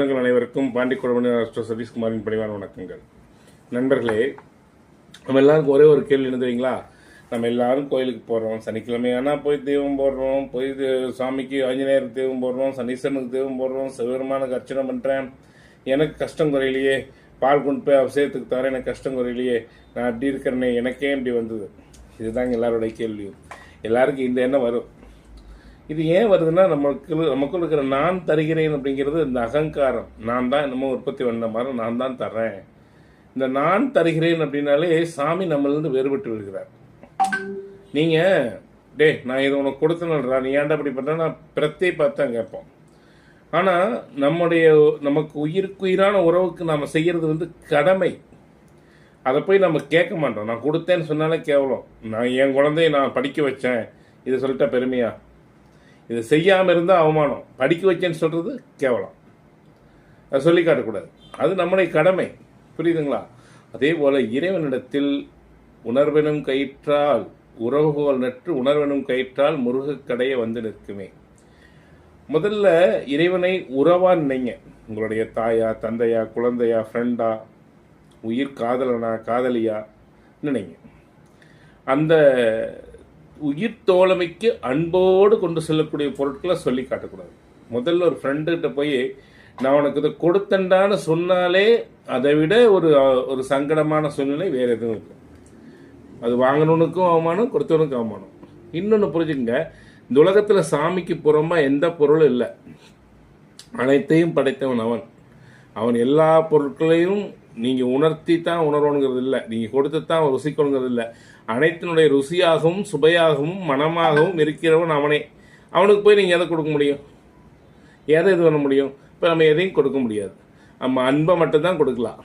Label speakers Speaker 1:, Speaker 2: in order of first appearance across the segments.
Speaker 1: அனைவருக்கும் பாண்டிக்குழம்பு சதீஷ்குமாரின் பணிவான வணக்கங்கள். நண்பர்களே, நம்ம எல்லாருக்கும் ஒரே ஒரு கேள்வி என்ன தெரியுங்களா? நம்ம எல்லாரும் கோயிலுக்கு போகிறோம், சனிக்கிழமையானா போய் தெய்வம் போடுறோம், போய் சாமிக்கு ஆஞ்சநேயருக்கு தெய்வம் போடுறோம், சனீஸ்வரனுக்கு தெய்வம் போடுறோம், சிவபெருமானுக்கு அர்ச்சனை பண்ணுறேன். எனக்கு கஷ்டம் குறையிலையே, பால் கொண்டு போய் அபிஷேகத்துக்கு தவிர எனக்கு கஷ்டம் குறையிலையே, நான் அப்படி இருக்கிறேனே, எனக்கே இப்படி வந்தது. இதுதாங்க எல்லாருடைய கேள்வியும். எல்லாருக்கும் இந்த எண்ணம் வரும். இது ஏன் வருதுன்னா, நமக்குள்ள இருக்கிற நான் தருகிறேன் அப்படிங்கிறது இந்த அகங்காரம். நான் தான் என்னமோ உற்பத்தி பண்ண மாதிரி நான் தான் தர்றேன். இந்த நான் தருகிறேன் அப்படின்னாலே சாமி நம்மளிருந்து வேறுபட்டு விடுகிறார். நீங்க நான் இதை உனக்கு கொடுத்தனல்றா, நீ ஏன்டா அப்படி பண்ற, நான் பிரத்தை பார்த்தா கேட்போம். ஆனா நமக்கு உயிருக்குயிரான உறவுக்கு நாம செய்யறது கடமை. அதை போய் நம்ம கேட்க மாட்டோம். நான் கொடுத்தேன்னு சொன்னாலே கேவலம். நான் என் குழந்தைய நான் படிக்க வச்சேன் இதை சொல்லிட்டா பெருமையா? இதை செய்யாமல் இருந்தால் அவமானம். படிக்க வச்சேன்னு சொல்கிறது கேவலம். அதை சொல்லி காட்டக்கூடாது. அது நம்முடைய கடமை. புரியுதுங்களா? அதே போல் இறைவனிடத்தில் உணர்வெனும் கயிற்றால் உறவுகோல் நற்று உணர்வெனும் கயிற்றால் முருகக்கடையை வந்து நிற்குமே. முதல்ல இறைவனை உறவா நினைங்க. உங்களுடைய தாயா, தந்தையா, குழந்தையா, ஃப்ரெண்டா, உயிர் காதலனா, காதலியா நினைங்க. அந்த உயிர் தோழமைக்கு அன்போடு கொண்டு செல்லக்கூடிய பொருட்களை சொல்லி காட்டக்கூடாது. முதல்ல ஒரு ஃப்ரெண்டுகிட்ட போய் நான் உனக்கு இதை கொடுத்தண்டான்னு சொன்னாலே அதை விட ஒரு சங்கடமான சூழ்நிலை வேற எதுவும் இல்லை. அது வாங்கணுனுக்கும் அவமானம், கொடுத்தவனுக்கும் அவமானம். இன்னொன்று புரிஞ்சுங்க, இந்த உலகத்தில் சாமிக்கு புறமா எந்த பொருளும் இல்லை. அனைத்தையும் படைத்தவன் அவன். அவன் எல்லா பொருட்களையும் நீங்கள் உணர்த்தி தான் உணர்வணுங்கிறது இல்லை, நீங்கள் கொடுத்து தான் ருசிக்கணுங்கிறது இல்லை. அனைத்தினுடைய ருசியாகவும் சுவையாகவும் மனமாகவும் இருக்கிறவன் அவனே. அவனுக்கு போய் நீங்கள் எதை கொடுக்க முடியும்? எதை இது பண்ண முடியும்? இப்போ நம்ம எதையும் கொடுக்க முடியாது. நம்ம அன்பை மட்டும்தான் கொடுக்கலாம்.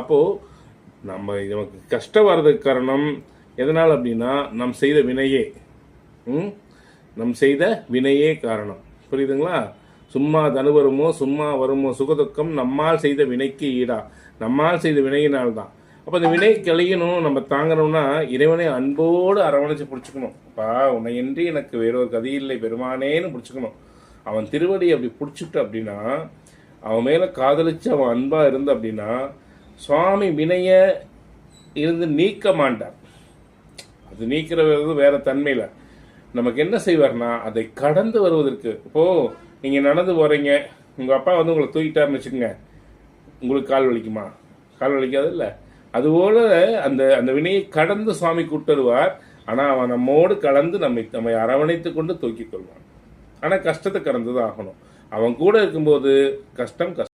Speaker 1: அப்போது நமக்கு கஷ்டம் வர்றதுக்கு காரணம் எதனால் அப்படின்னா, நம் செய்த வினையே. நம் செய்த வினையே காரணம். புரியுதுங்களா? சும்மா தனுவருமோ சும்மா வருமோ சுகதுக்கம் நம்மால் செய்த வினைக்கு ஈடா. நம்மால் செய்த வினையினால்தான். அப்போ அந்த வினை கழியணும், நம்ம தாங்கணும்னா இறைவனை அன்போடு அரவணைச்சு பிடிச்சிக்கணும். அப்பா, உன்னையின்றி எனக்கு வேறொரு கதி இல்லை பெருமானேன்னு பிடிச்சிக்கணும். அவன் திருவடி அப்படி பிடிச்சிட்டு அப்படின்னா, அவன் மேலே காதலிச்சு அவன் அன்பா இருந்து அப்படின்னா, சுவாமி வினைய இருந்து நீக்க மாட்டார். அது நீக்கிறது வேற தன்மையில். நமக்கு என்ன செய்வார்னா, அதை கடந்து வருவதற்கு. இப்போது நீங்கள் நடந்து போகிறீங்க, உங்கள் அப்பா வந்து உங்களை தூக்கிட்டாருன்னு வச்சுக்கோங்க, உங்களுக்கு கால் வலிக்குமா? கால் வலிக்காது இல்லை? அதுபோல் அந்த வினையை கடந்து சுவாமி கூட்டுருவார். ஆனால் அவன் நம்மோடு கலந்து நம்மை அரவணைத்து கொண்டு தூக்கிக் கொள்வான். ஆனால் கஷ்டத்தை கடந்து தான் ஆகணும். அவன் கூட இருக்கும்போது கஷ்டம்